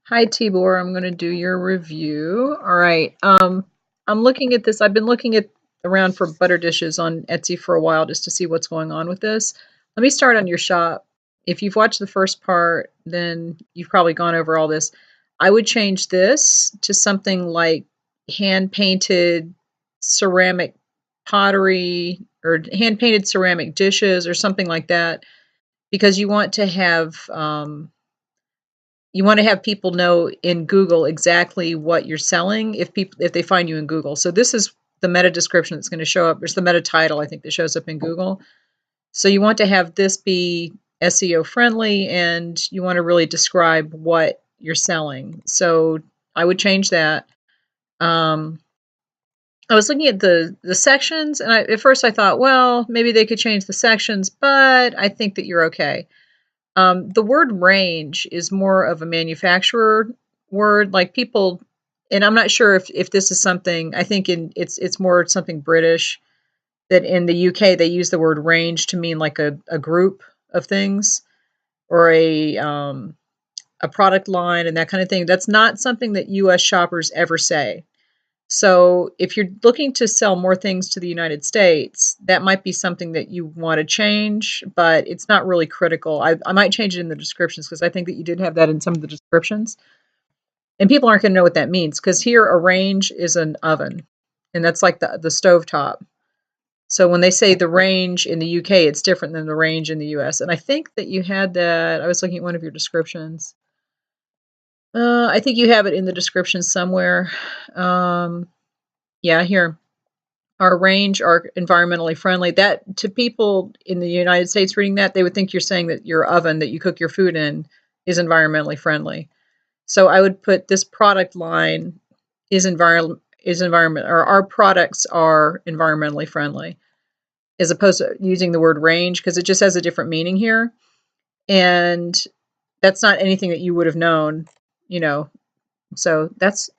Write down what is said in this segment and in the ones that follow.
Hi, Tibor. I'm going to do your review. All right. I'm looking at this. I've been looking at around for butter dishes on Etsy for a while just to see what's going on with this. Let me start on your shop. If you've watched the first part, then you've probably gone over all this. I would change this to something like hand painted ceramic pottery or hand painted ceramic dishes or something like that because you want to have people know in Google exactly what you're selling if they find you in Google. So this is the meta description that's going to show up. There's the meta title, I think, that shows up in Google. So you want to have this be SEO friendly and you want to really describe what you're selling. So I would change that. I was looking at the sections, and at first I thought, well, maybe they could change the sections, but I think that you're okay. The word range is more of a manufacturer word, like people, and I'm not sure if this is something. I think it's more something British that in the UK they use the word range to mean like a group of things or a product line and that kind of thing. That's not something that US shoppers ever say. So if you're looking to sell more things to the United States, that might be something that you want to change, but it's not really critical. I might change it in the descriptions because I think that you did have that in some of the descriptions. And people aren't going to know what that means because here a range is an oven, and that's like the stove top. So when they say the range in the UK, it's different than the range in the US. And I think that you had that. I was looking at one of your descriptions. I think you have it in the description somewhere. Yeah, here. Our range are environmentally friendly. That to people in the United States reading that, they would think you're saying that your oven that you cook your food in is environmentally friendly. So I would put this product line is environment or our products are environmentally friendly as opposed to using the word range because it just has a different meaning here. And that's not anything that you would have known, you know. So that's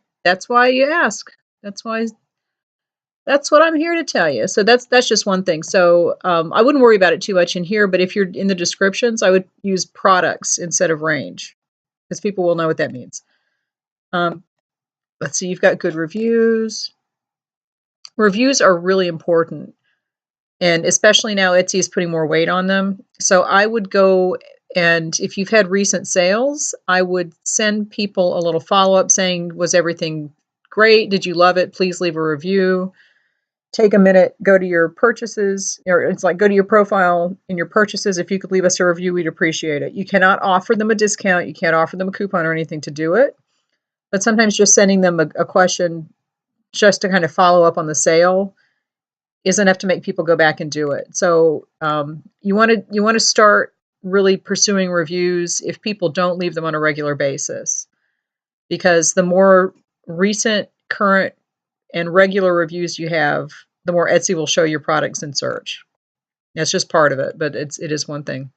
why you ask. That's why That's what I'm here to tell you. So that's just one thing. So I wouldn't worry about it too much in here, but if you're in the descriptions, I would use products instead of range because people will know what that means. Um, let's see, you've got good reviews. Reviews are really important, and especially now Etsy is putting more weight on them. So I would go and if you've had recent sales, I would send people a little follow up saying, was everything great? Did you love it? Please leave a review. Take a minute, go to your purchases, or it's like go to your profile in your purchases. If you could leave us a review, we'd appreciate it. You cannot offer them a discount. You can't offer them a coupon or anything to do it. But sometimes just sending them a question just to kind of follow up on the sale is enough to make people go back and do it. So you want to start really pursuing reviews if people don't leave them on a regular basis, because the more recent, current, and regular reviews you have, the more Etsy will show your products in search. That's just part of it, but it is one thing.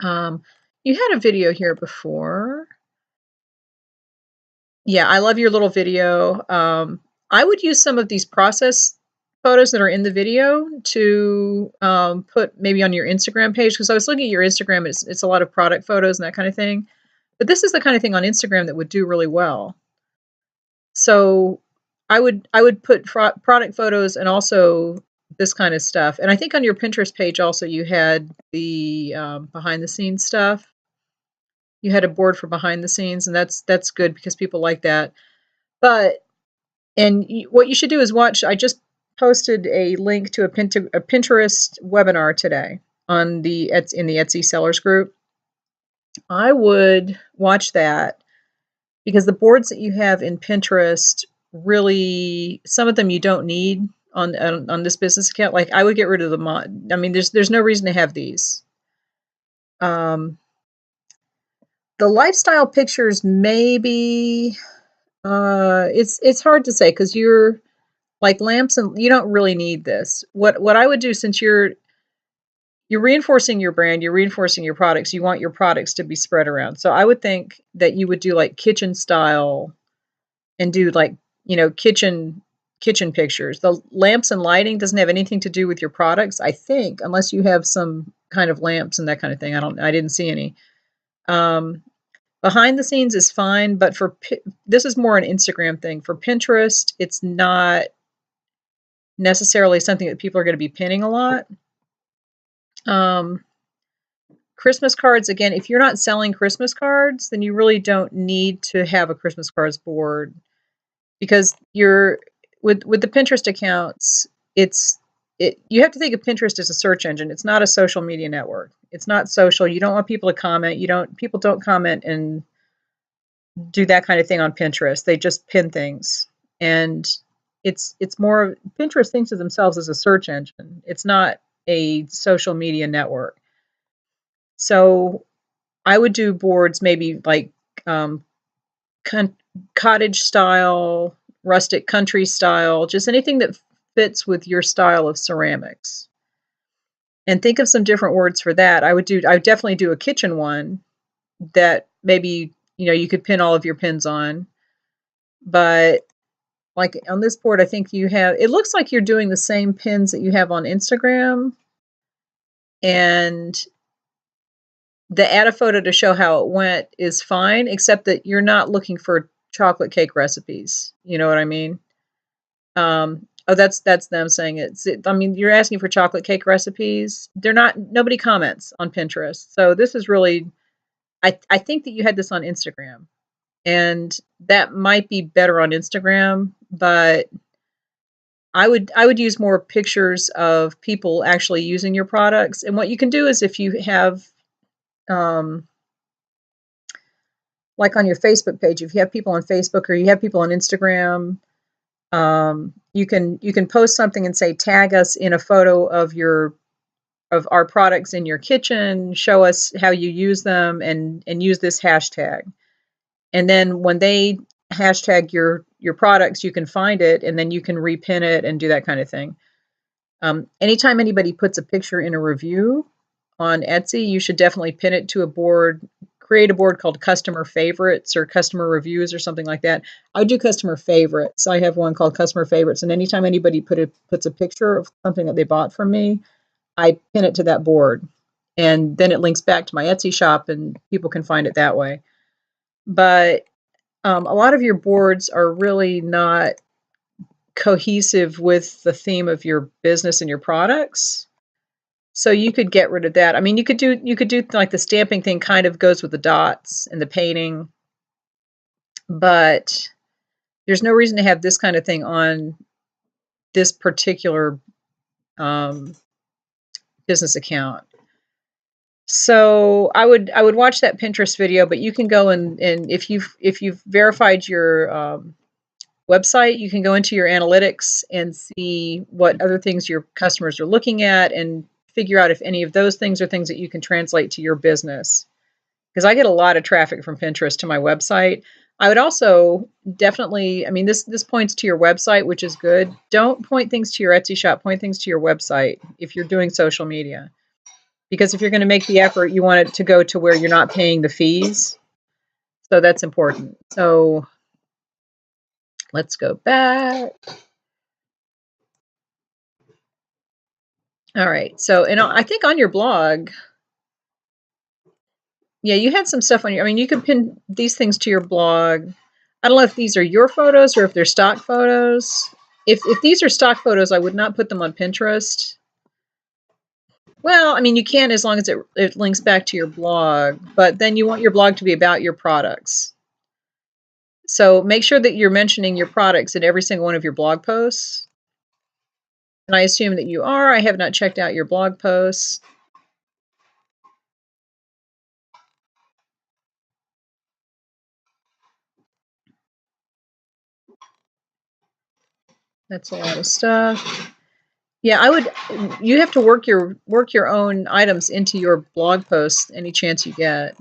You had a video here before. Yeah, I love your little video. I would use some of these process photos that are in the video to put maybe on your Instagram page because I was looking at your Instagram. It's a lot of product photos and that kind of thing. But this is the kind of thing on Instagram that would do really well. So I would put product photos and also this kind of stuff. And I think on your Pinterest page also you had the behind the scenes stuff. You had a board for behind the scenes, and that's good because people like that. But what you should do is watch. I just posted a link to a Pinterest webinar today on in the Etsy sellers group. I would watch that because the boards that you have in Pinterest really, some of them you don't need on this business account. Like I would get rid of them. I mean, there's no reason to have these. The lifestyle pictures maybe it's hard to say because you're like lamps and you don't really need this. What I would do, since you're reinforcing your brand, you're reinforcing your products, you want your products to be spread around. So I would think that you would do like kitchen style and do like, kitchen pictures. The lamps and lighting doesn't have anything to do with your products, I think, unless you have some kind of lamps and that kind of thing. I didn't see any. Behind the scenes is fine, but this is more an Instagram thing. For Pinterest, it's not necessarily something that people are going to be pinning a lot. Christmas cards, again, if you're not selling Christmas cards, then you really don't need to have a Christmas cards board, because you're with the Pinterest accounts, you have to think of Pinterest as a search engine. It's not a social media network. It's not social. You don't want people to comment. People don't comment and do that kind of thing on Pinterest. They just pin things. And it's more, Pinterest thinks of themselves as a search engine. It's not a social media network. So I would do boards maybe like cottage style, rustic country style, just anything that fits with your style of ceramics. And think of some different words for that. I would definitely do a kitchen one that maybe, you could pin all of your pins on. But like on this board, I think it looks like you're doing the same pins that you have on Instagram. And the add a photo to show how it went is fine, except that you're not looking for chocolate cake recipes. You know what I mean? Oh, that's them saying it. I mean, you're asking for chocolate cake recipes. Nobody comments on Pinterest. So this is really, I think that you had this on Instagram, and that might be better on Instagram, but I would use more pictures of people actually using your products. And what you can do is, if you have, like on your Facebook page, if you have people on Facebook or you have people on Instagram, you can post something and say, tag us in a photo of our products in your kitchen, show us how you use them, and use this hashtag. And then when they hashtag your products, you can find it, and then you can repin it and do that kind of thing. Anytime anybody puts a picture in a review on Etsy, you should definitely pin it to a board. Create a board called customer favorites or customer reviews or something like that. I do customer favorites. I have one called customer favorites. And anytime anybody puts a picture of something that they bought from me, I pin it to that board. And then it links back to my Etsy shop and people can find it that way. But a lot of your boards are really not cohesive with the theme of your business and your products. So you could get rid of that. I mean, you could do like the stamping thing kind of goes with the dots and the painting, but there's no reason to have this kind of thing on this particular business account. So I would watch that Pinterest video, but you can go and if you've verified your website, you can go into your analytics and see what other things your customers are looking at and figure out if any of those things are things that you can translate to your business. Because I get a lot of traffic from Pinterest to my website. I would also definitely, I mean, this points to your website, which is good. Don't point things to your Etsy shop, point things to your website if you're doing social media. Because if you're going to make the effort, you want it to go to where you're not paying the fees. So that's important. So let's go back. All right. So, and I think on your blog, yeah, you had some stuff on your, I mean, you could pin these things to your blog. I don't know if these are your photos or if they're stock photos. If these are stock photos, I would not put them on Pinterest. Well, I mean, you can, as long as it links back to your blog, but then you want your blog to be about your products. So make sure that you're mentioning your products in every single one of your blog posts. And I assume that you are. I have not checked out your blog posts. That's a lot of stuff. Yeah, you have to work your own items into your blog posts any chance you get.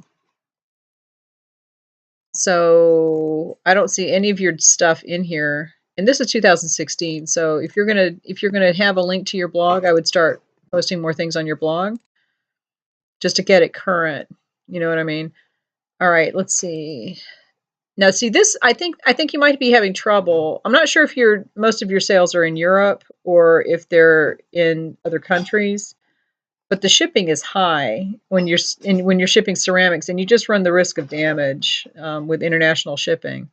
So I don't see any of your stuff in here. And this is 2016. So if you're gonna have a link to your blog, I would start posting more things on your blog just to get it current. You know what I mean? All right, let's see. Now, see this. I think you might be having trouble. I'm not sure if most of your sales are in Europe or if they're in other countries. but the shipping is high when you're shipping ceramics, and you just run the risk of damage with international shipping.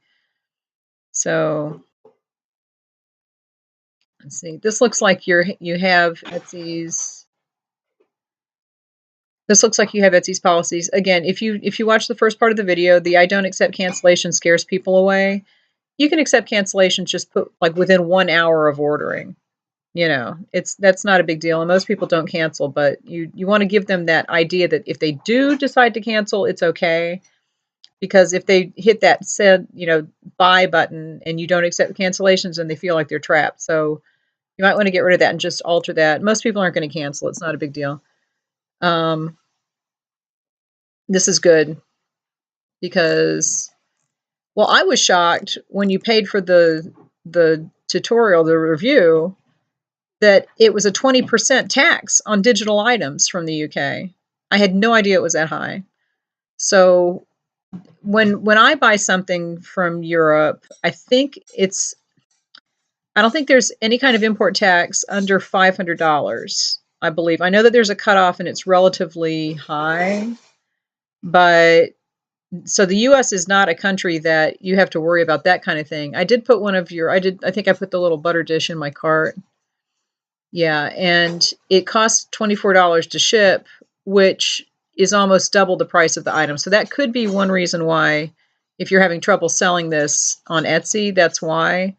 So let's see. This looks like you have Etsy's. This looks like you have Etsy's policies. Again, if you watch the first part of the video, the I don't accept cancellation scares people away. You can accept cancellations just put like within 1 hour of ordering. That's not a big deal, and most people don't cancel, but you want to give them that idea that if they do decide to cancel, it's okay. Because if they hit that buy button and you don't accept cancellations, then they feel like they're trapped. So you might want to get rid of that and just alter that. Most people aren't going to cancel. It's not a big deal. This is good because, well, I was shocked when you paid for the tutorial, the review, that it was a 20% tax on digital items from the UK. I had no idea it was that high. So when I buy something from Europe, I don't think there's any kind of import tax under $500, I believe. I know that there's a cutoff and it's relatively high, but so the US is not a country that you have to worry about that kind of thing. I did put I think I put the little butter dish in my cart. Yeah, and it costs $24 to ship, which is almost double the price of the item. So that could be one reason why, if you're having trouble selling this on Etsy, that's why.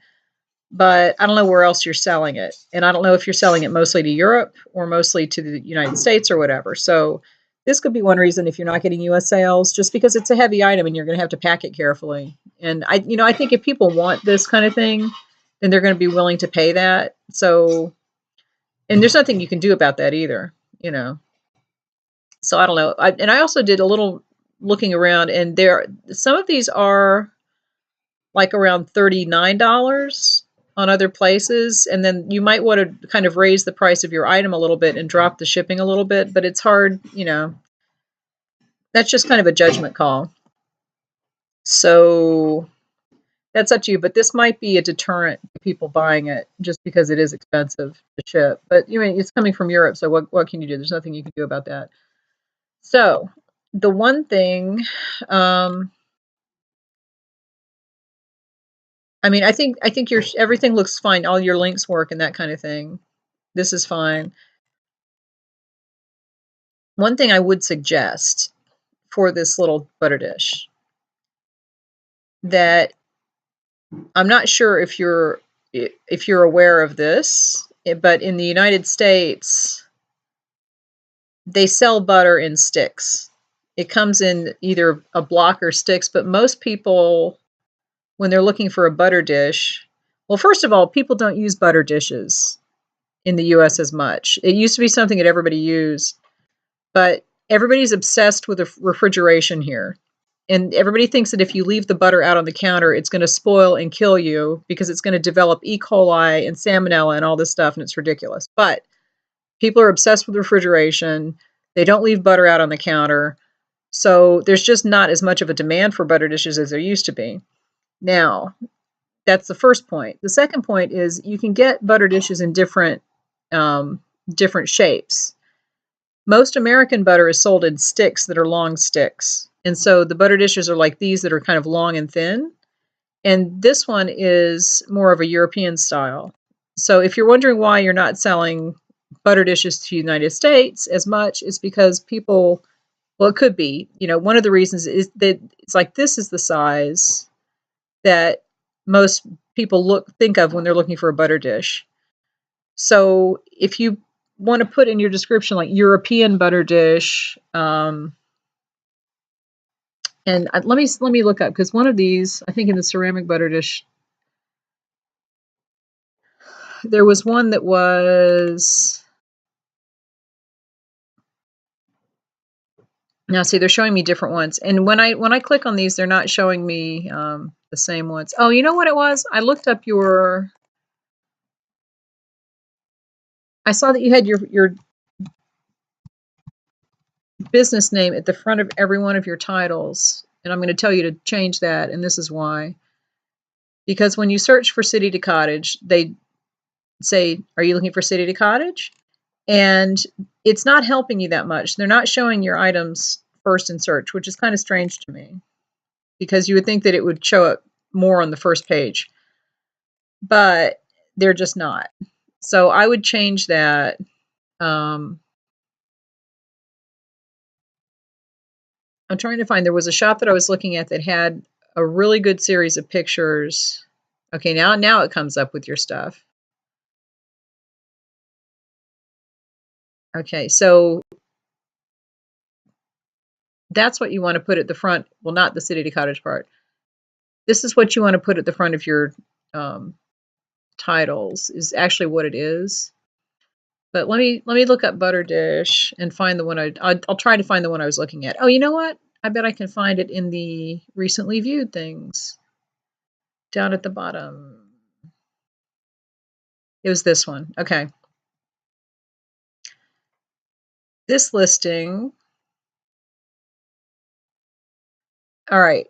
But I don't know where else you're selling it. And I don't know if you're selling it mostly to Europe or mostly to the United States or whatever. So this could be one reason if you're not getting US sales, just because it's a heavy item and you're going to have to pack it carefully. And I think if people want this kind of thing, then they're going to be willing to pay that. So, and there's nothing you can do about that either, So I don't know. I also did a little looking around, and some of these are like around $39 on other places, and then you might want to kind of raise the price of your item a little bit and drop the shipping a little bit, but it's hard, that's just kind of a judgment call. So that's up to you, but this might be a deterrent to people buying it just because it is expensive to ship. But it's coming from Europe, so what can you do? There's nothing you can do about that. So the one thing, I think everything looks fine. All your links work and that kind of thing. This is fine. One thing I would suggest for this little butter dish, that I'm not sure if you're aware of this, but in the United States, they sell butter in sticks. It comes in either a block or sticks, but most people, when they're looking for a butter dish, well, first of all, people don't use butter dishes in the US as much. It used to be something that everybody used, but everybody's obsessed with the refrigeration here. And everybody thinks that if you leave the butter out on the counter, it's going to spoil and kill you because it's going to develop E. coli and salmonella and all this stuff, and it's ridiculous. But people are obsessed with refrigeration. They don't leave butter out on the counter. So there's just not as much of a demand for butter dishes as there used to be. Now, that's the first point. The second point is you can get butter dishes in different shapes. Most American butter is sold in sticks that are long sticks. And so the butter dishes are like these that are kind of long and thin. And this one is more of a European style. So if you're wondering why you're not selling butter dishes to the United States as much, it's because people, well, it could be, one of the reasons is that it's like this is the size that most people think of when they're looking for a butter dish. So if you want to put in your description like European butter dish, and let me look up, because one of these, I think in the ceramic butter dish, there was one that was, now see, they're showing me different ones. And when I click on these, they're not showing me the same ones. Oh, you know what it was? I looked up I saw that you had your business name at the front of every one of your titles. And I'm going to tell you to change that. And this is why. Because when you search for city to cottage, they say, are you looking for city to cottage? And it's not helping you that much. They're not showing your items first in search, which is kind of strange to me because you would think that it would show up more on the first page, but they're just not. So I would change that. I'm trying to find, there was a shop that I was looking at that had a really good series of pictures. Okay, now it comes up with your stuff. Okay, so that's what you want to put at the front. Well, not the city to cottage part. This is what you want to put at the front of your titles, is actually what it is. But let me look up butter dish and find the one I'll try to find the one I was looking at. Oh, you know what? I bet I can find it in the recently viewed things down at the bottom. It was this one. Okay. This listing. All right.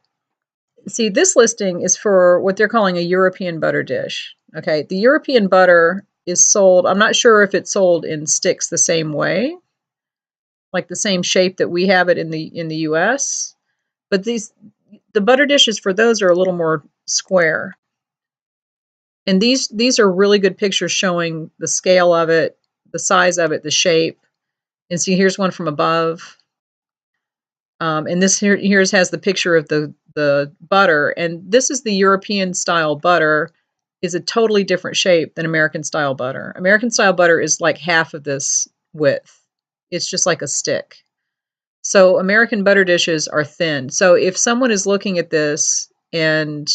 See, this listing is for what they're calling a European butter dish. Okay. The European butter is sold, I'm not sure if it's sold in sticks the same way, like the same shape that we have it in the US. But the butter dishes for those are a little more square. And these are really good pictures showing the scale of it, the size of it, the shape. And see, here's one from above. And this here's has the picture of the butter. And this is the European style butter, is a totally different shape than American style butter. American style butter is like half of this width. It's just like a stick. So American butter dishes are thin. So if someone is looking at this and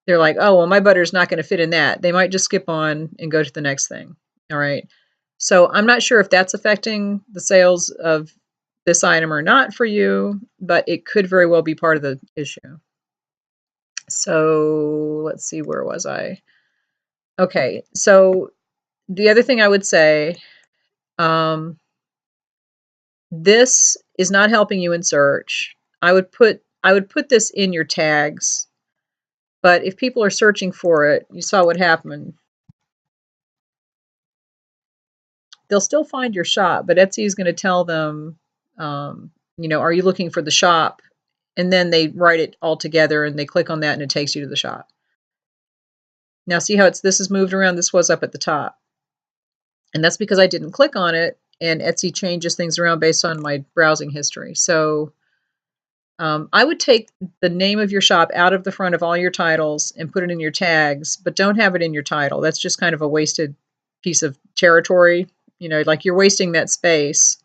they're like, oh, well, my butter is not going to fit in that, they might just skip on and go to the next thing. All right. So I'm not sure if that's affecting the sales of this item or not for you, but it could very well be part of the issue. So let's see, where was I? Okay. So the other thing I would say, this is not helping you in search. I would put this in your tags, but if people are searching for it, you saw what happened. They'll still find your shop, but Etsy is going to tell them, are you looking for the shop? And then they write it all together and they click on that and it takes you to the shop. Now see how this is moved around? This was up at the top. And that's because I didn't click on it, and Etsy changes things around based on my browsing history. So I would take the name of your shop out of the front of all your titles and put it in your tags, but don't have it in your title. That's just kind of a wasted piece of territory. Like you're wasting that space,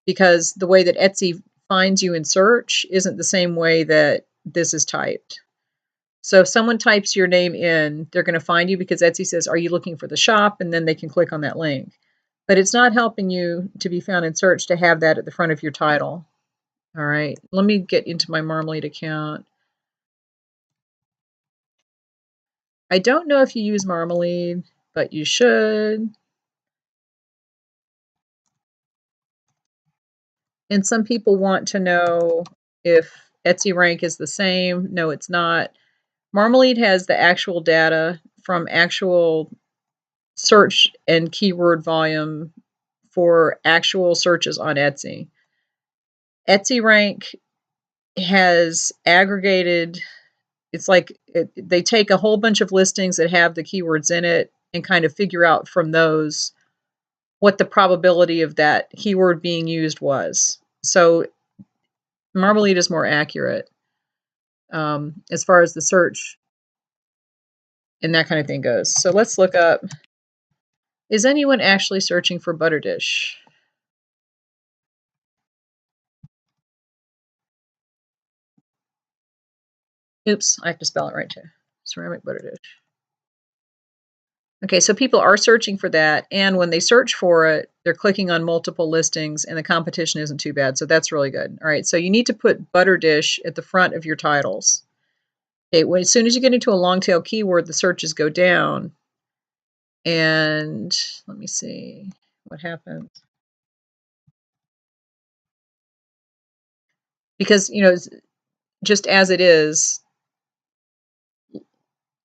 because the way that Etsy finds you in search isn't the same way that this is typed. So if someone types your name in, they're going to find you because Etsy says, are you looking for the shop? And then they can click on that link. But it's not helping you to be found in search to have that at the front of your title. All right, let me get into my Marmalade account. I don't know if you use Marmalade, but you should. And some people want to know if Etsy rank is the same. No, it's not. Marmalade has the actual data from actual search and keyword volume for actual searches on Etsy. Etsy rank has aggregated, it's like they take a whole bunch of listings that have the keywords in it and kind of figure out from those what the probability of that keyword being used was. So Marmalade is more accurate as far as the search and that kind of thing goes. So let's look up, is anyone actually searching for butter dish? Oops, I have to spell it right too. Ceramic butter dish. Okay, so people are searching for that, and when they search for it, they're clicking on multiple listings, and the competition isn't too bad, so that's really good. All right, so you need to put butter dish at the front of your titles. Okay, as soon as you get into a long tail keyword, the searches go down. And let me see what happens. Because, just as it is,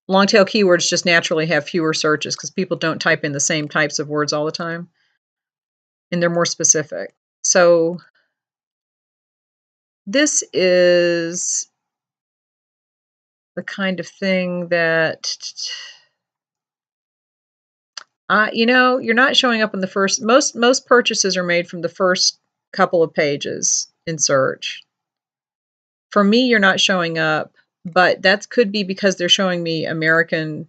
long tail keywords just naturally have fewer searches because people don't type in the same types of words all the time. and they're more specific. So this is the kind of thing that, you're not showing up on the first. Most purchases are made from the first couple of pages in search. For me, you're not showing up, but that could be because they're showing me American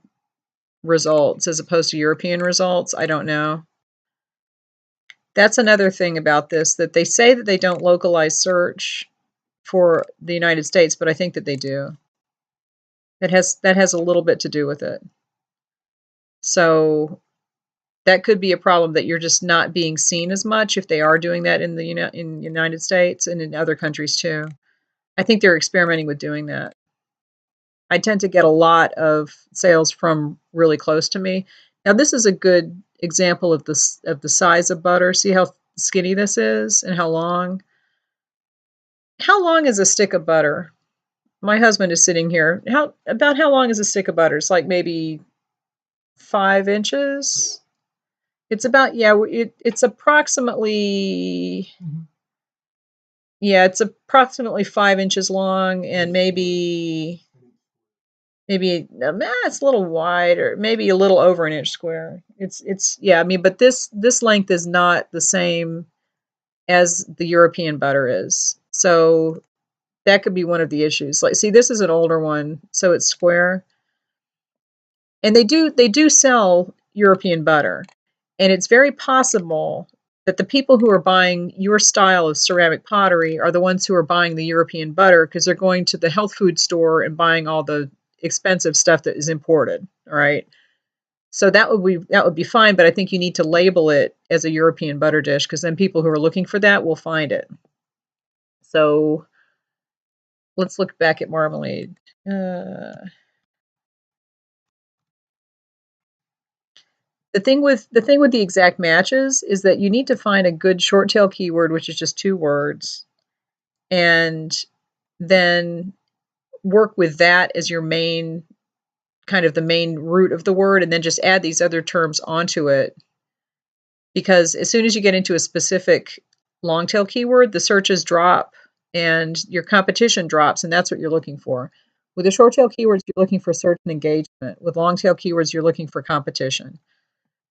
results as opposed to European results. I don't know. That's another thing about this, that they say that they don't localize search for the United States, but I think that they do. That has a little bit to do with it. So that could be a problem, that you're just not being seen as much if they are doing that in the United States and in other countries too. I think they're experimenting with doing that. I tend to get a lot of sales from really close to me. Now this is a good example of the size of butter. See how skinny this is and how long? How long is a stick of butter? My husband is sitting here. How long is a stick of butter? It's like maybe 5 inches. It's about, it's approximately, it's approximately 5 inches long, and maybe it's a little wide, or maybe a little over an inch square. But this length is not the same as the European butter is. So that could be one of the issues. Like, see, this is an older one, so it's square. And they do sell European butter. And it's very possible that the people who are buying your style of ceramic pottery are the ones who are buying the European butter, because they're going to the health food store and buying all the expensive stuff that is imported. All right. So that would be fine, but I think you need to label it as a European butter dish, because then people who are looking for that will find it. So let's look back at marmalade. The thing with the exact matches is that you need to find a good short tail keyword, which is just 2 words, and then work with that as your main, kind of the main root of the word, and then just add these other terms onto it. Because as soon as you get into a specific long tail keyword, the searches drop and your competition drops, and that's what you're looking for. With the short tail keywords, you're looking for search and engagement. With long tail keywords, you're looking for competition.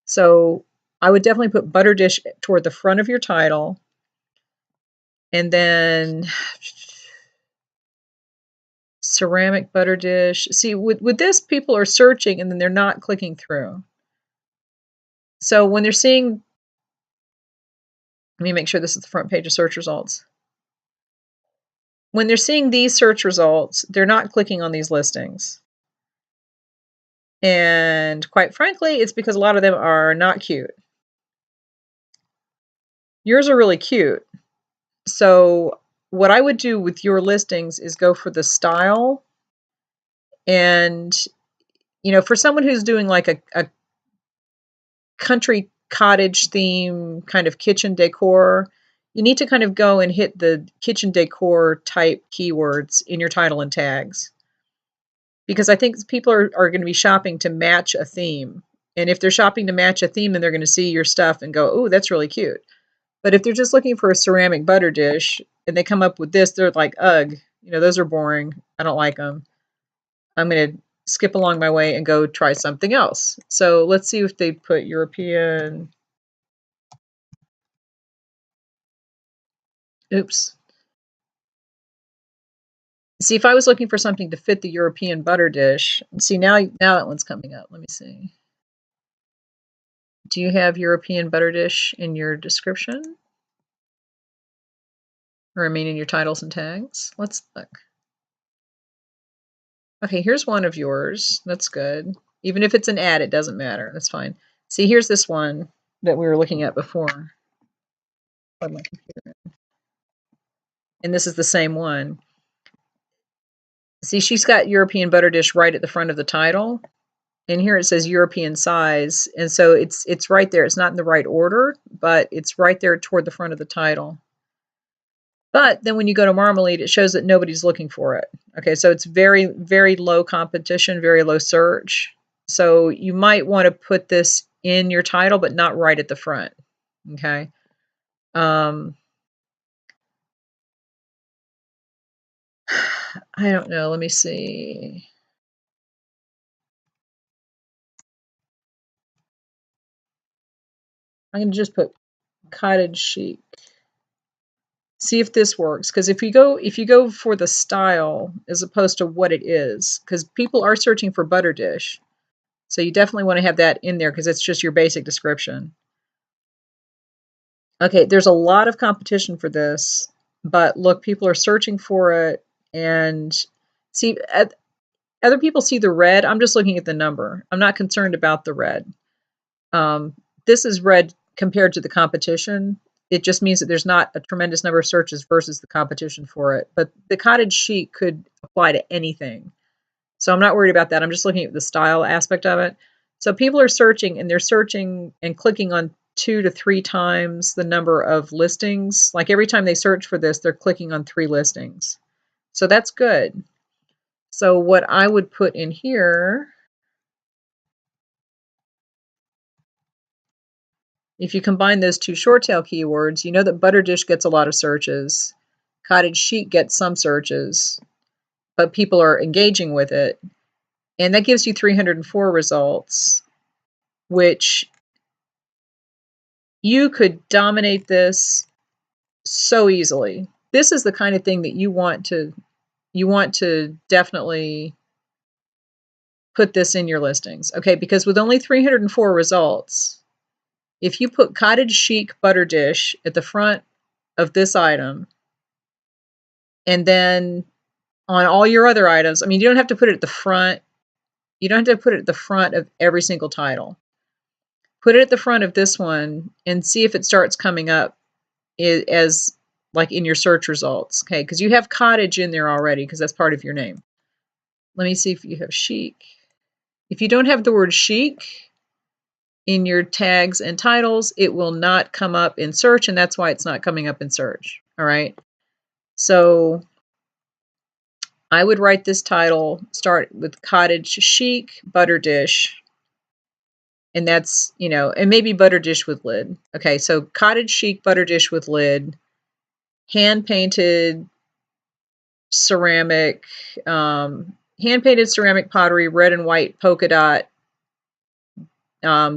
So I would definitely put butter dish toward the front of your title. And then ceramic butter dish. See, with this, people are searching and then they're not clicking through. So when they're seeing, let me make sure this is the front page of search results. When they're seeing these search results, they're not clicking on these listings. And quite frankly, it's because a lot of them are not cute. Yours are really cute. So what I would do with your listings is go for the style. And, for someone who's doing like a country cottage theme kind of kitchen decor, you need to kind of go and hit the kitchen decor type keywords in your title and tags. Because I think people are going to be shopping to match a theme. And if they're shopping to match a theme, then they're going to see your stuff and go, oh, that's really cute. But if they're just looking for a ceramic butter dish and they come up with this, they're like, ugh, those are boring. I don't like them. I'm going to skip along my way and go try something else. So let's see if they put European. Oops. See, if I was looking for something to fit the European butter dish, see, now that one's coming up. Let me see. Do you have European butter dish in your description? Or I mean in your titles and tags? Let's look. Okay, here's one of yours. That's good. Even if it's an ad, it doesn't matter. That's fine. See, here's this one that we were looking at before. Plug my computer in. And this is the same one. See, she's got European butter dish right at the front of the title. And here it says European size. And so it's right there. It's not in the right order, but it's right there toward the front of the title. But then when you go to marmalade, it shows that nobody's looking for it. Okay, so it's very, very low competition, very low search. So you might want to put this in your title, but not right at the front. Okay. I don't know. Let me see. I'm going to just put cottage chic. See if this works, because if you go for the style as opposed to what it is, because people are searching for butter dish, so you definitely want to have that in there because it's just your basic description. Okay, there's a lot of competition for this, but look, people are searching for it, and see, other people see the red. I'm just looking at the number. I'm not concerned about the red. Um, this is red compared to the competition. It just means that there's not a tremendous number of searches versus the competition for it. But the cottage chic could apply to anything. So I'm not worried about that. I'm just looking at the style aspect of it. So people are searching, and they're searching and clicking on 2 to 3 times the number of listings. Like every time they search for this, they're clicking on 3 listings. So that's good. So what I would put in here, if you combine those 2 short tail keywords, you know that butter dish gets a lot of searches. Cottage chic gets some searches, but people are engaging with it. And that gives you 304 results, which you could dominate this so easily. This is the kind of thing that you want to definitely put this in your listings. Okay, because with only 304 results, if you put cottage chic butter dish at the front of this item, and then on all your other items, I mean, you don't have to put it at the front. You don't have to put it at the front of every single title. Put it at the front of this one and see if it starts coming up as like in your search results. Okay, because you have cottage in there already because that's part of your name. Let me see if you have chic. If you don't have the word chic in your tags and titles, it will not come up in search, and that's why it's not coming up in search. All right. So I would write this title, start with cottage chic butter dish, and that's, and maybe butter dish with lid. Okay, so cottage chic butter dish with lid, hand painted ceramic, hand painted ceramic pottery, red and white polka dot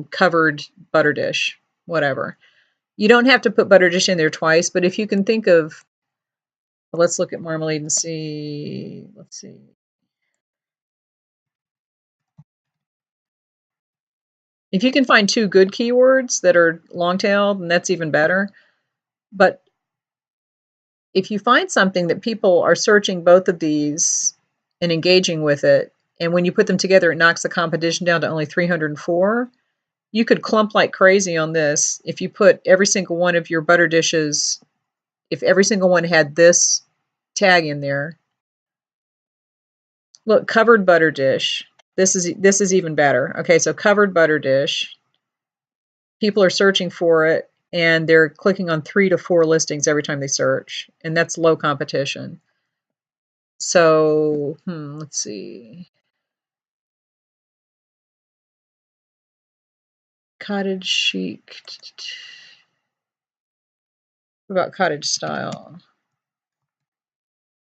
covered butter dish, whatever. You don't have to put butter dish in there twice, but if you can think of, let's look at marmalade and see. Let's see. If you can find 2 good keywords that are long-tailed, then that's even better. But if you find something that people are searching both of these and engaging with it, and when you put them together, it knocks the competition down to only 304, you could clump like crazy on this if you put every single one of your butter dishes, if every single one had this tag in there. Look, covered butter dish. This is even better. Okay, so covered butter dish. People are searching for it, and they're clicking on 3 to 4 listings every time they search, and that's low competition. So, let's see. Cottage chic. What about cottage style?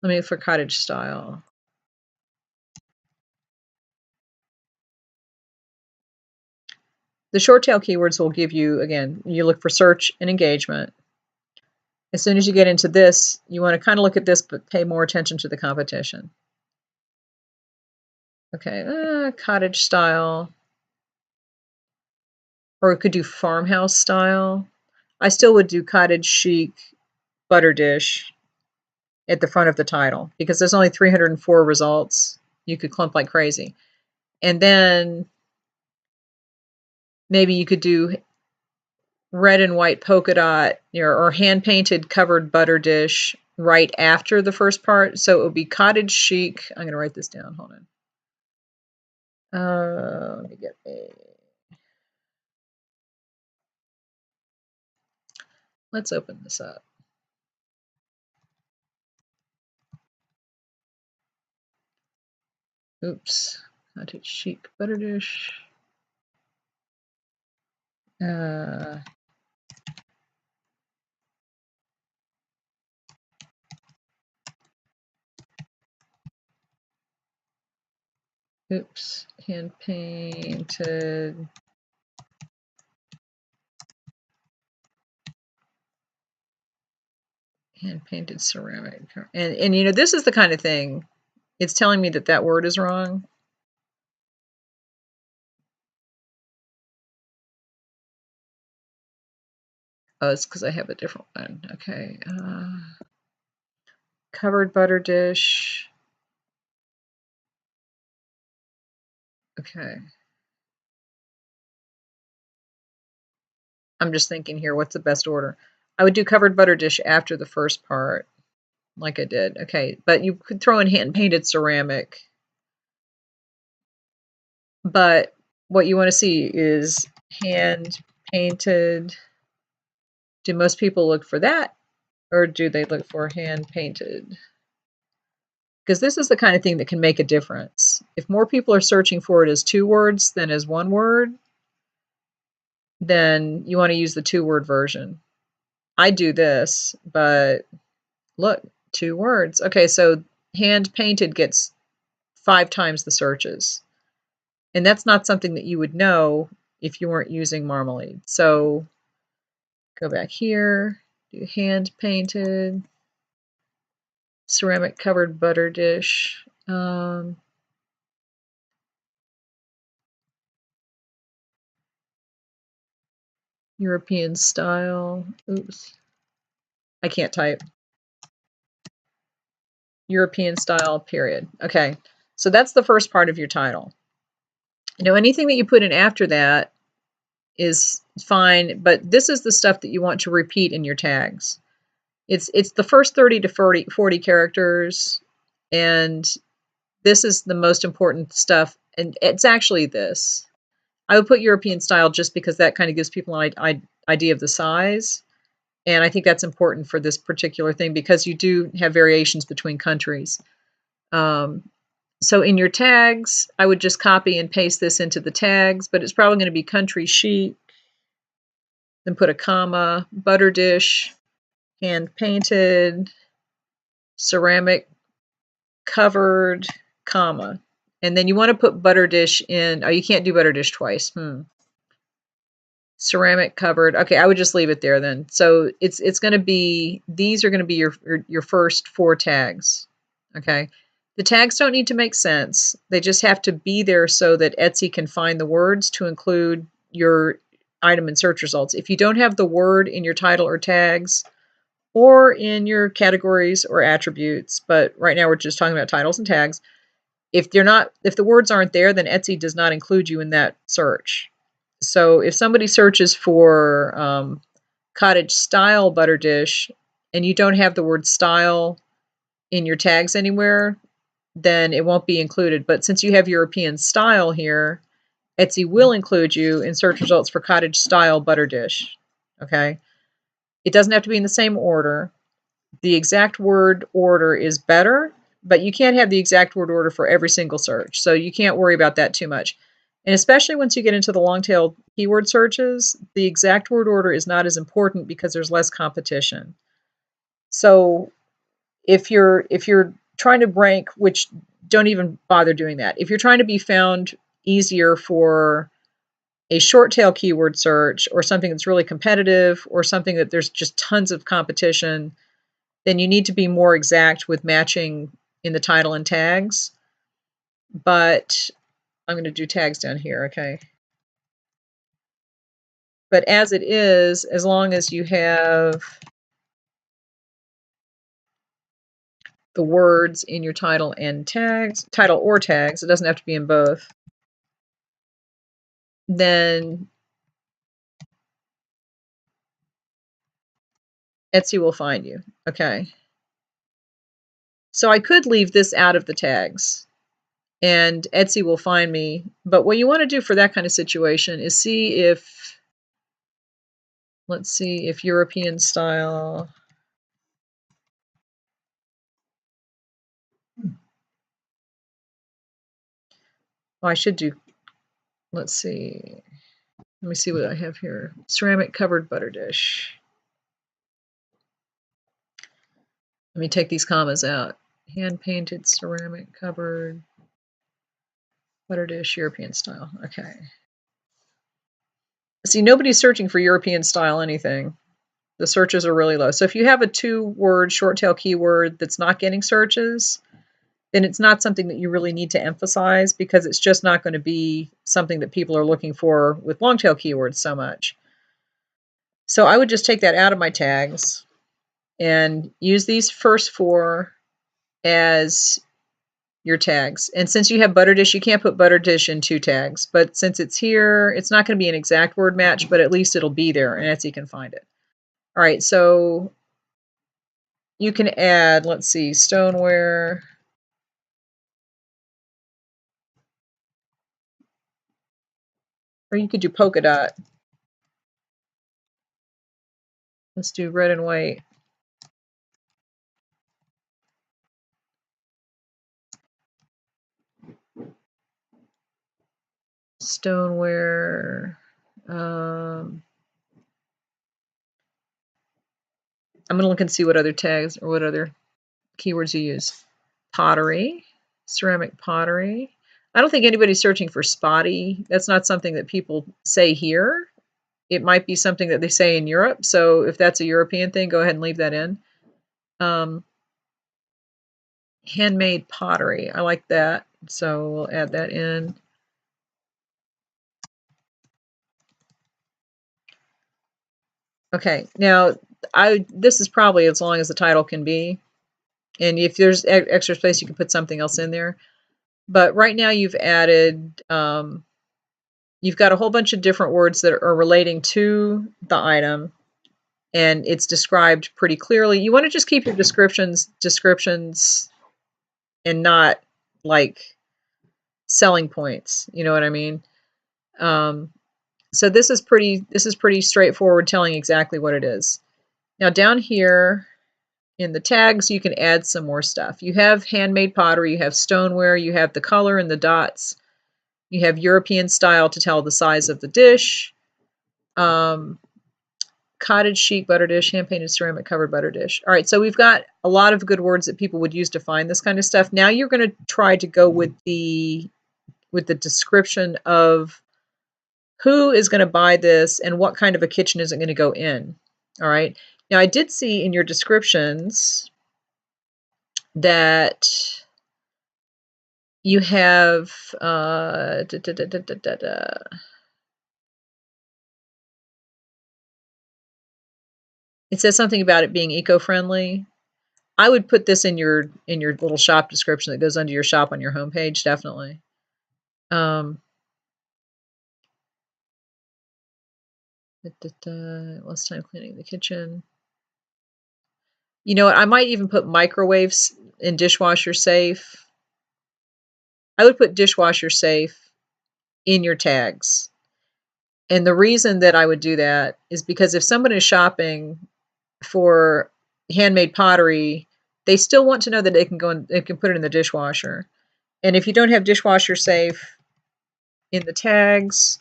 Let me for cottage style. The short tail keywords will give you, again, you look for search and engagement. As soon as you get into this, you want to kind of look at this, but pay more attention to the competition. Okay, cottage style. Or it could do farmhouse style. I still would do cottage chic butter dish at the front of the title because there's only 304 results. You could clump like crazy. And then maybe you could do red and white polka dot or hand painted covered butter dish right after the first part. So it would be cottage chic. I'm going to write this down. Hold on. Let me get a. Let's open this up. Oops. Cottage chic butter dish. Oops, hand painted. Hand painted ceramic. And you know, this is the kind of thing, it's telling me that that word is wrong. Oh, it's because I have a different one. Okay. Covered butter dish. Okay. I'm just thinking here, what's the best order? I would do covered butter dish after the first part, like I did. Okay, but you could throw in hand painted ceramic. But what you want to see is hand painted. Do most people look for that, or do they look for hand painted? Because this is the kind of thing that can make a difference. If more people are searching for it as 2 words than as 1 word, then you want to use the 2-word version. I do this, but look, 2 words. Okay, so hand painted gets 5 times the searches. And that's not something that you would know if you weren't using Marmalade. So go back here, do hand painted, ceramic covered butter dish. European style. Oops. I can't type. European style, period. Okay. So that's the first part of your title. You know, anything that you put in after that is fine, but this is the stuff that you want to repeat in your tags. It's the first 30 to 40 characters, and this is the most important stuff, and it's actually this. I would put European style just because that kind of gives people an idea of the size, and I think that's important for this particular thing because you do have variations between countries. So in your tags, I would just copy and paste this into the tags, but it's probably going to be country chic, then put a comma, butter dish, hand painted, ceramic covered, comma. And then you want to put butter dish in. Oh, you can't do butter dish twice. Ceramic covered. Okay, I would just leave it there then. So it's going to be, these are going to be your first 4 tags. Okay. The tags don't need to make sense. They just have to be there so that Etsy can find the words to include your item in search results. If you don't have the word in your title or tags or in your categories or attributes, but right now we're just talking about titles and tags, if the words aren't there, then Etsy does not include you in that search. So if somebody searches for cottage style butter dish and you don't have the word style in your tags anywhere, then it won't be included. But since you have European style here, Etsy will include you in search results for cottage style butter dish. Okay. It doesn't have to be in the same order. The exact word order is better, but you can't have the exact word order for every single search. So you can't worry about that too much. And especially once you get into the long-tail keyword searches, the exact word order is not as important because there's less competition. So if you're trying to rank, which don't even bother doing that. If you're trying to be found easier for a short tail keyword search or something that's really competitive or something that there's just tons of competition, then you need to be more exact with matching in the title and tags. But I'm going to do tags down here, okay? But as it is, as long as you have the words in your title and tags, title or tags, it doesn't have to be in both, then Etsy will find you, okay? So I could leave this out of the tags and Etsy will find me. But what you want to do for that kind of situation is see if, let's see if European style, oh, I should do, let's see. Let me see what I have here. Ceramic covered butter dish. Let me take these commas out. Hand painted ceramic covered Butter dish, European style. Okay. See, nobody's searching for European style anything. The searches are really low. So if you have a 2-word short tail keyword that's not getting searches, then it's not something that you really need to emphasize because it's just not going to be something that people are looking for with long tail keywords so much. So I would just take that out of my tags and use these first 4 as your tags. And since you have butter dish, you can't put butter dish in 2 tags. But since it's here, it's not going to be an exact word match, but at least it'll be there and Etsy can find it. All right, so you can add, let's see, stoneware. Or you could do polka dot. Let's do red and white. Stoneware. I'm going to look and see what other tags or what other keywords you use. Pottery, ceramic pottery. I don't think anybody's searching for spotty. That's not something that people say here. It might be something that they say in Europe. So if that's a European thing, go ahead and leave that in. Handmade pottery. I like that. So we'll add that in. Okay, now this is probably as long as the title can be. And if there's extra space, you can put something else in there. But right now you've added, you've got a whole bunch of different words that are relating to the item. And it's described pretty clearly. You want to just keep your descriptions and not like selling points. You know what I mean? So this is pretty straightforward, telling exactly what it is. Now down here in the tags, you can add some more stuff. You have handmade pottery, you have stoneware, you have the color and the dots, you have European style to tell the size of the dish, cottage chic butter dish, hand painted ceramic covered butter dish. All right, so we've got a lot of good words that people would use to find this kind of stuff. Now you're going to try to go with the description of who is going to buy this and what kind of a kitchen is it going to go in. All right. Now I did see in your descriptions that you have it says something about it being eco-friendly. I would put this in your little shop description that goes under your shop on your homepage, definitely. Less time cleaning the kitchen. You know what? I might even put microwaves and dishwasher safe. I would put dishwasher safe in your tags. And the reason that I would do that is because if someone is shopping for handmade pottery, they still want to know that they can put it in the dishwasher. And if you don't have dishwasher safe in the tags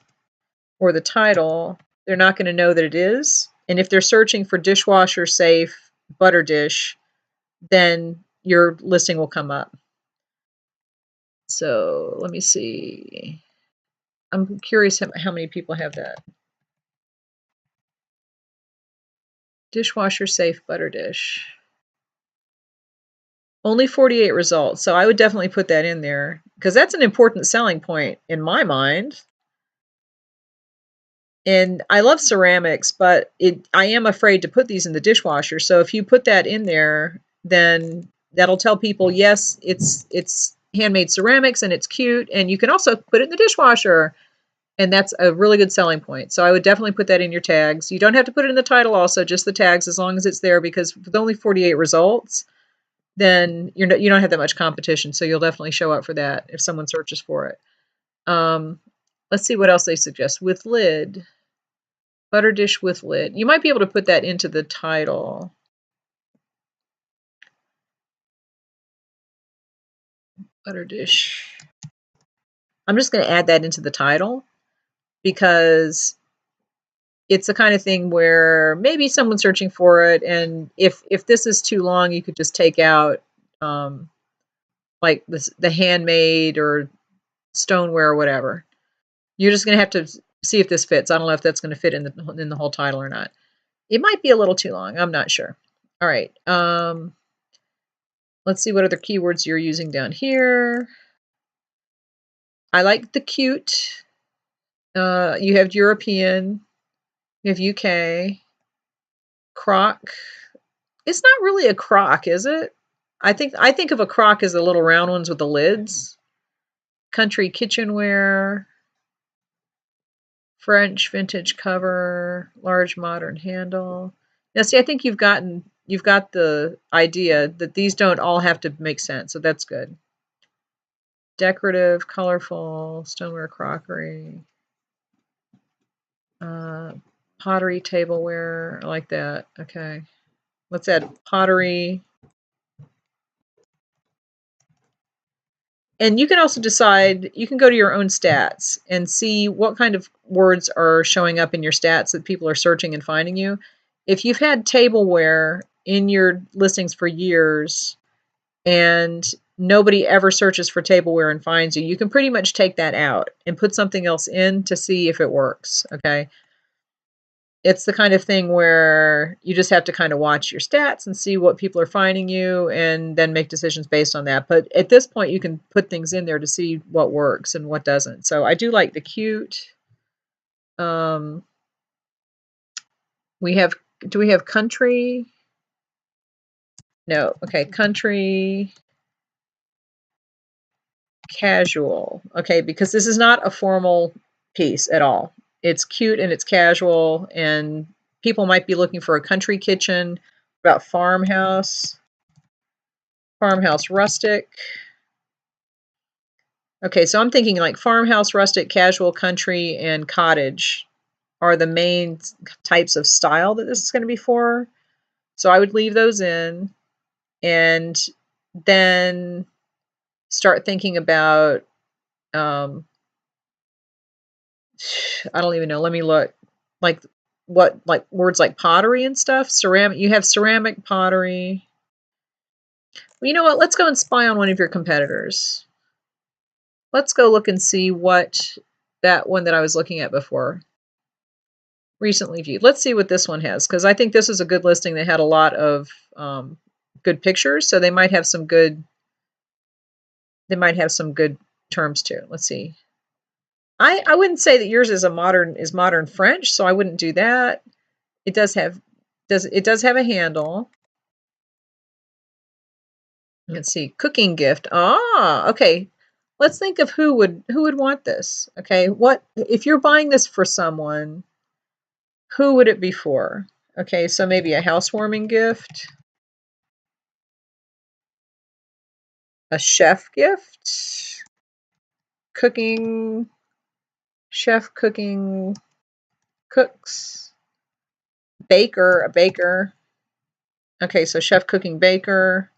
or the title, they're not going to know that it is. And if they're searching for dishwasher safe butter dish, then your listing will come up. So let me see. I'm curious how many people have that. Dishwasher safe butter dish. Only 48 results. So I would definitely put that in there because that's an important selling point in my mind. And I love ceramics, but I am afraid to put these in the dishwasher. So if you put that in there, then that'll tell people, yes, it's handmade ceramics and it's cute. And you can also put it in the dishwasher. And that's a really good selling point. So I would definitely put that in your tags. You don't have to put it in the title also, just the tags as long as it's there, because with only 48 results, then you don't have that much competition. So you'll definitely show up for that if someone searches for it. Let's see what else they suggest. With lid. Butter dish with lid. You might be able to put that into the title. Butter dish. I'm just going to add that into the title because it's the kind of thing where maybe someone's searching for it, and if this is too long, you could just take out like the handmade or stoneware, whatever. You're just going to have to see if this fits. I don't know if that's going to fit in the whole title or not. It might be a little too long. I'm not sure. All right. Let's see what other keywords you're using down here. I like the cute. You have European. You have UK. Crock. It's not really a crock, is it? I think of a crock as the little round ones with the lids. Country kitchenware. French vintage cover. Large modern handle. Now, see, I think you've got the idea that these don't all have to make sense, so that's good. Decorative, colorful, stoneware, crockery, pottery, tableware. I like that. Okay, let's add pottery. And you can also decide, you can go to your own stats and see what kind of words are showing up in your stats that people are searching and finding you. If you've had tableware in your listings for years and nobody ever searches for tableware and finds you, you can pretty much take that out and put something else in to see if it works, okay? It's the kind of thing where you just have to kind of watch your stats and see what people are finding you and then make decisions based on that. But at this point, you can put things in there to see what works and what doesn't. So I do like the cute. Do we have country? No. Okay, country. Casual. Okay, because this is not a formal piece at all. It's cute and it's casual, and people might be looking for a country kitchen. About farmhouse rustic. Okay, so I'm thinking like farmhouse, rustic, casual, country, and cottage are the main types of style that this is going to be for. So I would leave those in and then start thinking about, I don't even know. Let me look. Like words like pottery and stuff. Ceramic. You have ceramic pottery. Well, you know what? Let's go and spy on one of your competitors. Let's go look and see what that one that I was looking at before. Recently viewed. Let's see what this one has, because I think this is a good listing. They had a lot of good pictures, so they might have some good. They might have some good terms too. Let's see. I wouldn't say that yours is modern French, so I wouldn't do that. It does have a handle. Let's see, cooking gift. Ah, okay. Let's think of who would want this. Okay, what if you're buying this for someone? Who would it be for? Okay, so maybe a housewarming gift, a chef gift, cooking, chef cooking, cooks, baker, a baker. Okay, so chef cooking baker.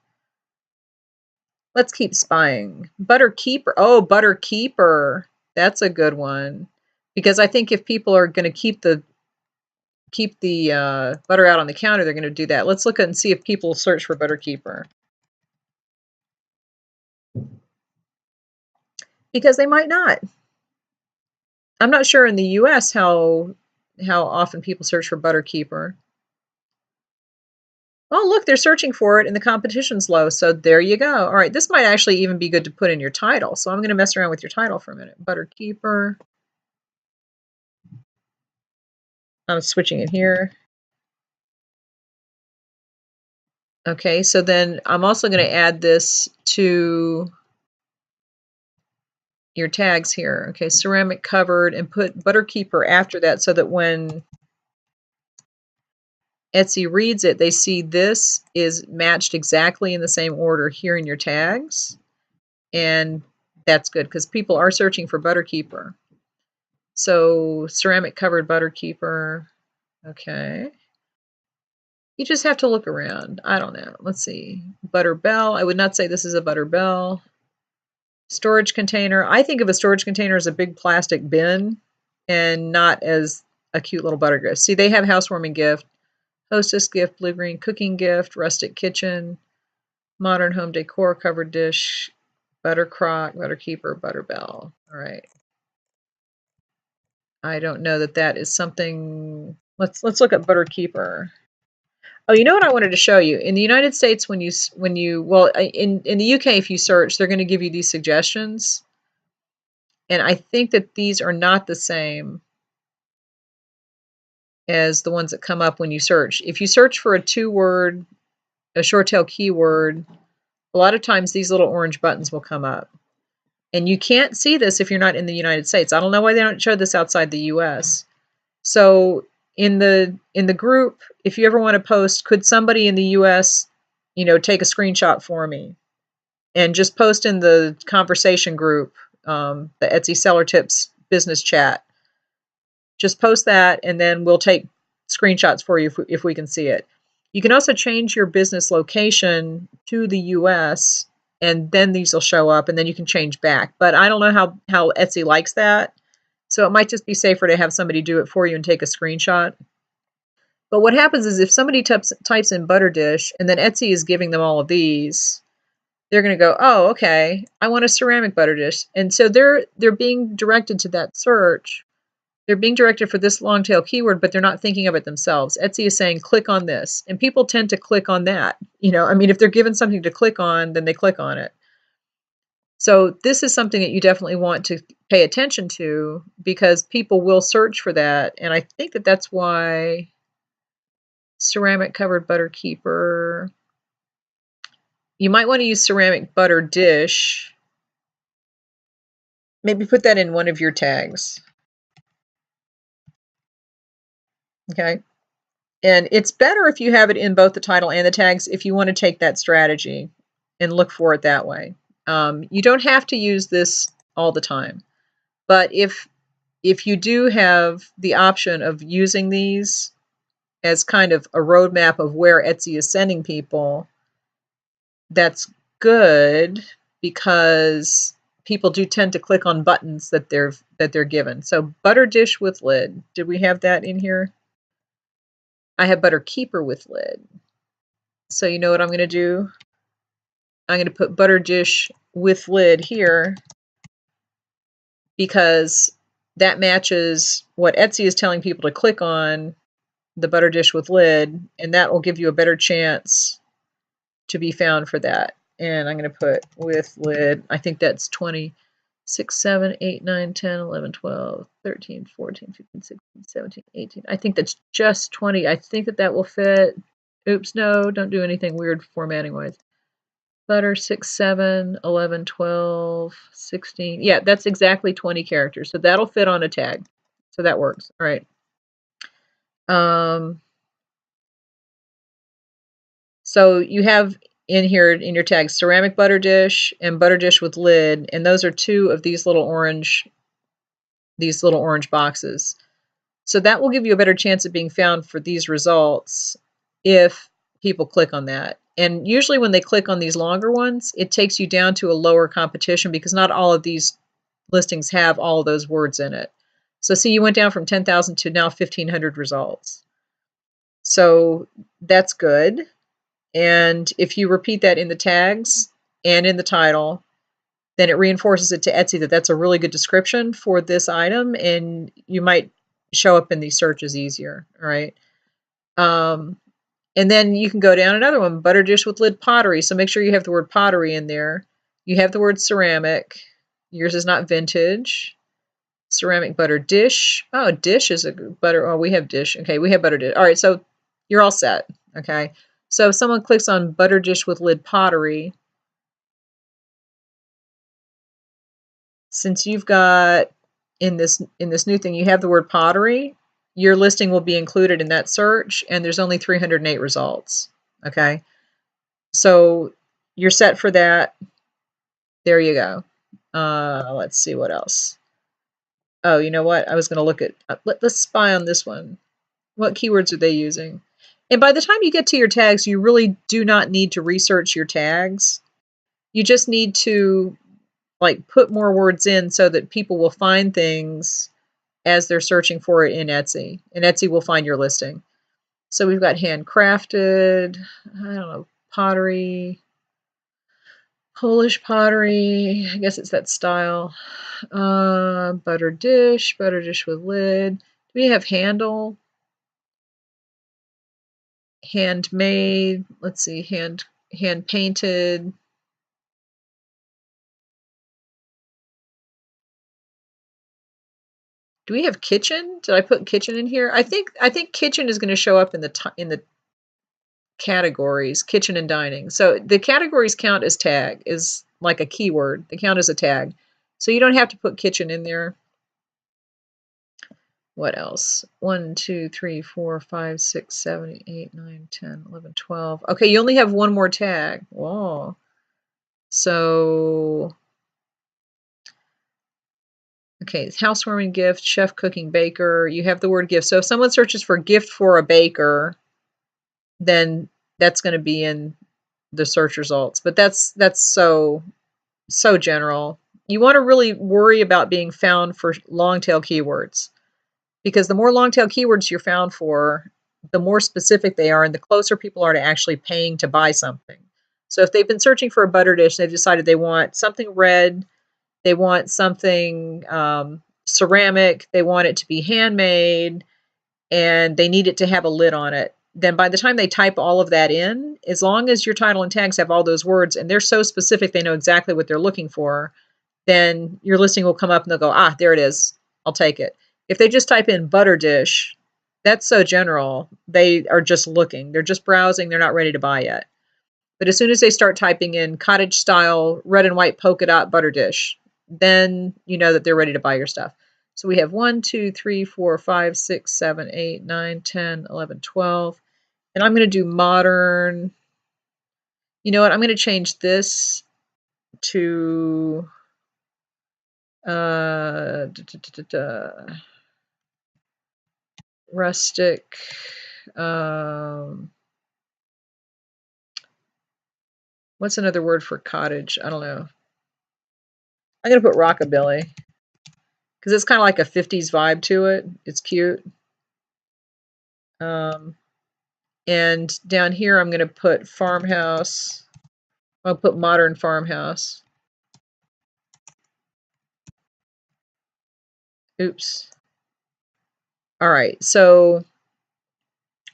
Let's keep spying. Butter keeper. Oh, butter keeper. That's a good one. Because I think if people are going to keep the butter out on the counter, they're going to do that. Let's look and see if people search for butter keeper. Because they might not. I'm not sure in the US how often people search for butter keeper. Oh, look, they're searching for it and the competition's low. So there you go. All right, this might actually even be good to put in your title. So I'm going to mess around with your title for a minute. Butter keeper. I'm switching it here. Okay, so then I'm also going to add this to your tags here. Okay, ceramic covered, and put butter keeper after that so that when Etsy reads it, they see this is matched exactly in the same order here in your tags. And that's good because people are searching for butter keeper. So ceramic covered butter keeper. Okay. You just have to look around. I don't know. Let's see. Butter bell. I would not say this is a butter bell. Storage container. I think of a storage container as a big plastic bin and not as a cute little butter gift. See, they have housewarming gift, hostess gift, blue green cooking gift, rustic kitchen, modern home decor, covered dish, Buttercrock, Butterkeeper, Butterbell. All right. I don't know that that is something. Let's look at Butterkeeper. Oh, you know what I wanted to show you? In the United States, when you well, in the UK, if you search, they're going to give you these suggestions, and I think that these are not the same as the ones that come up when you search. If you search for a short tail keyword, a lot of times these little orange buttons will come up. And you can't see this if you're not in the United States. I don't know why they don't show this outside the US. So in the group, if you ever want to post, could somebody in the US, take a screenshot for me and just post in the conversation group, the Etsy Seller Tips business chat. Just post that, and then we'll take screenshots for you if we can see it. You can also change your business location to the US, and then these will show up, and then you can change back. But I don't know how Etsy likes that. So it might just be safer to have somebody do it for you and take a screenshot. But what happens is if somebody types in butter dish, and then Etsy is giving them all of these, they're going to go, oh, okay, I want a ceramic butter dish. And so they're being directed to that search. They're being directed for this long tail keyword, but they're not thinking of it themselves. Etsy is saying, click on this. And people tend to click on that. If they're given something to click on, then they click on it. So this is something that you definitely want to pay attention to, because people will search for that. And I think that that's why ceramic covered butter keeper. You might want to use ceramic butter dish. Maybe put that in one of your tags. Okay. And it's better if you have it in both the title and the tags if you want to take that strategy and look for it that way. You don't have to use this all the time. But if you do have the option of using these as kind of a roadmap of where Etsy is sending people, that's good, because people do tend to click on buttons that they're given. So butter dish with lid. Did we have that in here? I have butter keeper with lid. So you know what I'm going to do? I'm going to put butter dish with lid here, because that matches what Etsy is telling people to click on, the butter dish with lid, and that will give you a better chance to be found for that. And I'm going to put with lid. I think that's 20. 6, 7, 8, 9, 10, 11, 12, 13, 14, 15, 16, 17, 18. I think that's just 20. I think that will fit. Oops, no, don't do anything weird formatting wise. Butter 6, 7, 11, 12, 16. Yeah, that's exactly 20 characters. So that'll fit on a tag. So that works. All right. So you have in here in your tags ceramic butter dish and butter dish with lid, and those are two of these little orange boxes. So that will give you a better chance of being found for these results if people click on that. And usually when they click on these longer ones, it takes you down to a lower competition, because not all of these listings have all of those words in it. So see, you went down from 10,000 to now 1,500 results. So that's good. And if you repeat that in the tags and in the title, then it reinforces it to Etsy that that's a really good description for this item, and you might show up in these searches easier. All right. And then you can go down another one, butter dish with lid pottery. So make sure you have the word pottery in there. You have the word ceramic. Yours is not vintage. Ceramic butter dish. Oh, dish is a butter. Oh, we have dish. Okay, we have butter dish. All right, so you're all set. Okay. So if someone clicks on butter dish with lid pottery, since you've got in this new thing, you have the word pottery, your listing will be included in that search, and there's only 308 results. Okay. So you're set for that. There you go. Let's see what else. Oh, you know what? I was going to look at, let's spy on this one. What keywords are they using? And by the time you get to your tags, you really do not need to research your tags. You just need to put more words in so that people will find things as they're searching for it in Etsy, and Etsy will find your listing. So we've got handcrafted, I don't know, pottery, Polish pottery, I guess it's that style. Butter dish with lid. Do we have handle? Handmade, let's see, hand painted. Do we have kitchen? Did I put kitchen in here? I think kitchen is going to show up in the categories, kitchen and dining. So the categories count as tag, is like a keyword. They count as a tag. So you don't have to put kitchen in there. What else? 1, 2, 3, 4, 5, 6, 7, 8, 9, 10, 11, 12. Okay, you only have one more tag. Whoa. So, okay, housewarming gift, chef, cooking, baker. You have the word gift. So if someone searches for gift for a baker, then that's going to be in the search results. But that's so general. You want to really worry about being found for long tail keywords, because the more long tail keywords you're found for, the more specific they are and the closer people are to actually paying to buy something. So if they've been searching for a butter dish, they've decided they want something red, they want something ceramic, they want it to be handmade, and they need it to have a lid on it. Then by the time they type all of that in, as long as your title and tags have all those words and they're so specific they know exactly what they're looking for, then your listing will come up and they'll go, ah, there it is. I'll take it. If they just type in butter dish, that's so general. They are just looking. They're just browsing. They're not ready to buy yet. But as soon as they start typing in cottage style red and white polka dot butter dish, then you know that they're ready to buy your stuff. So we have 1, 2, 3, 4, 5, 6, 7, 8, 9, 10, 11, 12. And I'm going to do modern. You know what? I'm going to change this to rustic. What's another word for cottage? I don't know. I'm going to put rockabilly because it's kind of like a 50s vibe to it. It's cute. And down here, I'm going to put farmhouse. I'll put modern farmhouse. Oops. All right. So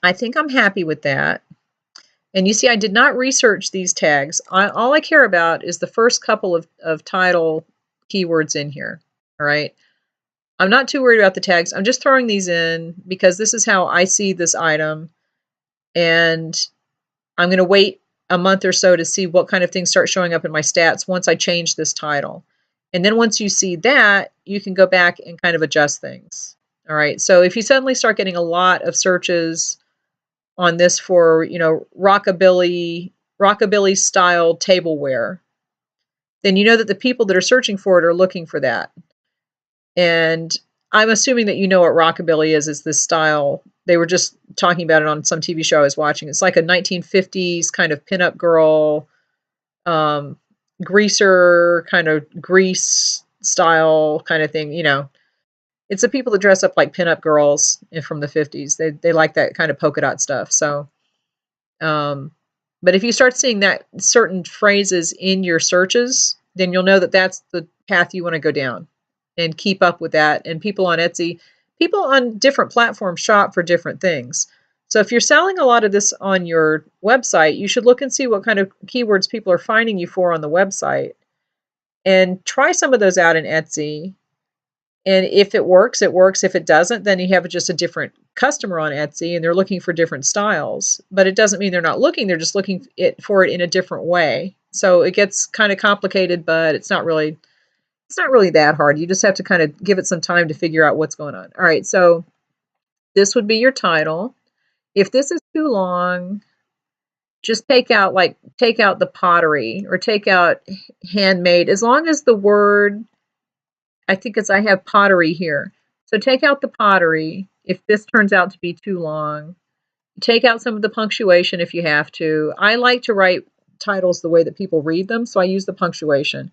I think I'm happy with that. And you see, I did not research these tags. All I care about is the first couple of title keywords in here. All right. I'm not too worried about the tags. I'm just throwing these in because this is how I see this item. And I'm going to wait a month or so to see what kind of things start showing up in my stats once I change this title. And then once you see that, you can go back and kind of adjust things. All right. So if you suddenly start getting a lot of searches on this for, rockabilly style tableware, then you know that the people that are searching for it are looking for that. And I'm assuming that you know what rockabilly is this style. They were just talking about it on some TV show I was watching. It's like a 1950s kind of pinup girl, greaser, kind of grease style kind of thing. It's the people that dress up like pinup girls from the 50s. They like that kind of polka dot stuff. So, but if you start seeing that certain phrases in your searches, then you'll know that that's the path you want to go down and keep up with that. And people on Etsy, people on different platforms shop for different things. So if you're selling a lot of this on your website, you should look and see what kind of keywords people are finding you for on the website and try some of those out in Etsy. And if it works, it works. If it doesn't, then you have just a different customer on Etsy and they're looking for different styles. But it doesn't mean they're not looking. They're just looking for it in a different way. So it gets kind of complicated, but it's not really that hard. You just have to kind of give it some time to figure out what's going on. All right, so this would be your title. If this is too long, just take out the pottery or take out handmade, as long as the word, I think I have pottery here. So take out the pottery if this turns out to be too long. Take out some of the punctuation if you have to. I like to write titles the way that people read them, so I use the punctuation.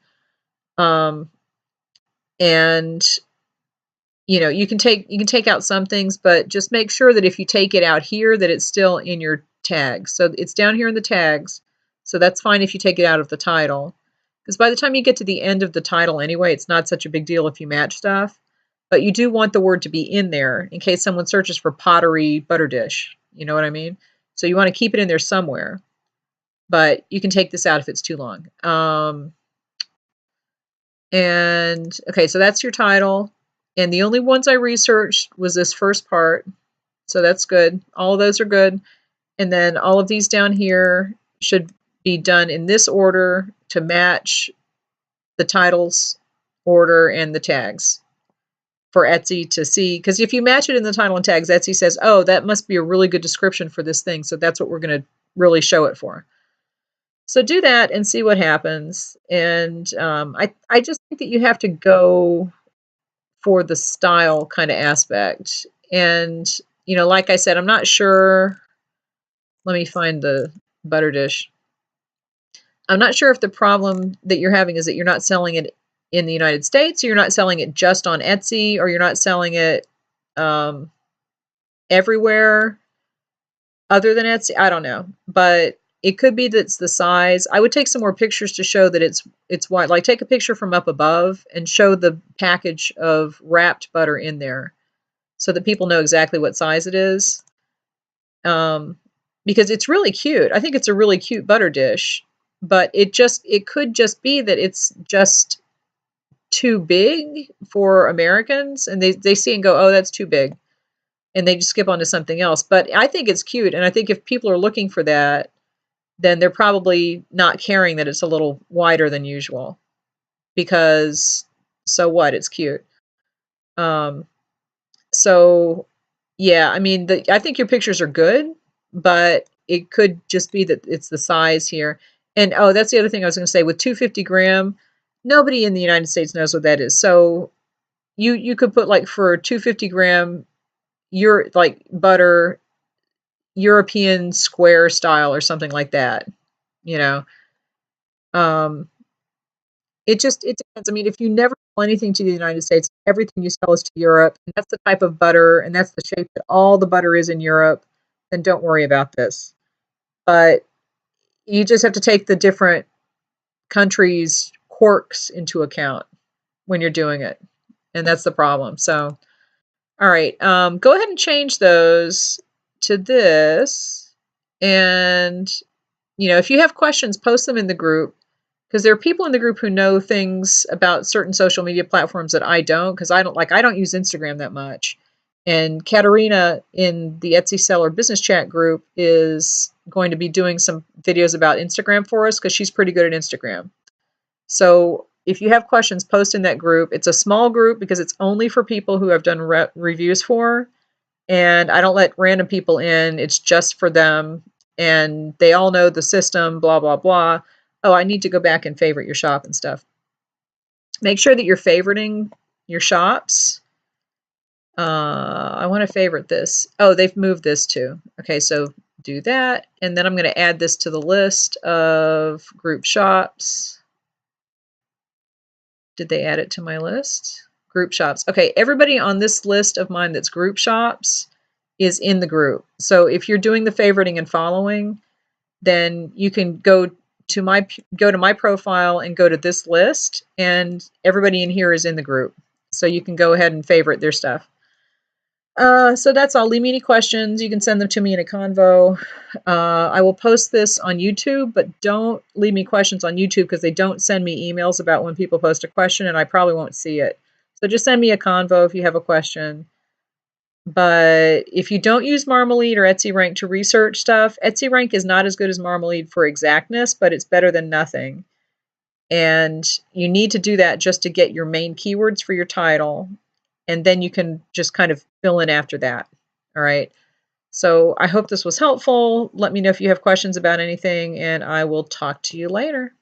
And you can take out some things, but just make sure that if you take it out here, that it's still in your tags. So it's down here in the tags. So that's fine if you take it out of the title. Because by the time you get to the end of the title anyway, it's not such a big deal if you match stuff. But you do want the word to be in there in case someone searches for pottery butter dish. You know what I mean? So you want to keep it in there somewhere. But you can take this out if it's too long. And okay, so that's your title. And the only ones I researched was this first part. So that's good. All of those are good. And then all of these down here should be done in this order to match the titles order and the tags for Etsy to see. Because if you match it in the title and tags, Etsy says, oh, that must be a really good description for this thing. So that's what we're going to really show it for. So do that and see what happens. And I just think that you have to go for the style kind of aspect. And, you know, like I said, I'm not sure. Let me find the butter dish. I'm not sure if the problem that you're having is that you're not selling it in the United States, or you're not selling it just on Etsy, or you're not selling it everywhere other than Etsy. I don't know. But it could be that it's the size. I would take some more pictures to show that it's wide. Like take a picture from up above and show the package of wrapped butter in there so that people know exactly what size it is. Because it's really cute. I think it's a really cute butter dish, but it could just be that it's just too big for Americans, and they see and go, oh, that's too big, and they just skip on to something else. But I think it's cute, and I think if people are looking for that, then they're probably not caring that it's a little wider than usual, because so what? It's cute. So yeah, I mean, I think your pictures are good, but it could just be that it's the size here. And oh, that's the other thing I was going to say. With 250 gram, nobody in the United States knows what that is. So you could put like for 250 gram, like butter, European square style or something like that. You know, um, it depends. I mean, if you never sell anything to the United States, everything you sell is to Europe, and that's the type of butter, and that's the shape that all the butter is in Europe, then don't worry about this. But you just have to take the different countries' quirks into account when you're doing it, and that's the problem. So, all right, go ahead and change those to this, and you know, if you have questions, post them in the group. Because there are people in the group who know things about certain social media platforms that I don't, because I don't use Instagram that much. And Katerina in the Etsy Seller Business Chat group is going to be doing some videos about Instagram for us because she's pretty good at Instagram. So if you have questions, post in that group. It's a small group because it's only for people who have done reviews for, and I don't let random people in. It's just for them, and they all know the system, blah, blah, blah. Oh, I need to go back and favorite your shop and stuff. Make sure that you're favoriting your shops. I want to favorite this. Oh, they've moved this too. Okay, so do that. And then I'm going to add this to the list of group shops. Did they add it to my list? Group shops. Okay, everybody on this list of mine that's group shops is in the group. So if you're doing the favoriting and following, then you can go to my profile and go to this list, and everybody in here is in the group. So you can go ahead and favorite their stuff. So that's all. Leave me any questions. You can send them to me in a convo. I will post this on YouTube, but don't leave me questions on YouTube because they don't send me emails about when people post a question, and I probably won't see it. So just send me a convo if you have a question. But if you don't use Marmalade or Etsy Rank to research stuff, Etsy Rank is not as good as Marmalade for exactness, but it's better than nothing. And you need to do that just to get your main keywords for your title. And then you can just kind of fill in after that. All right. So I hope this was helpful. Let me know if you have questions about anything, and I will talk to you later.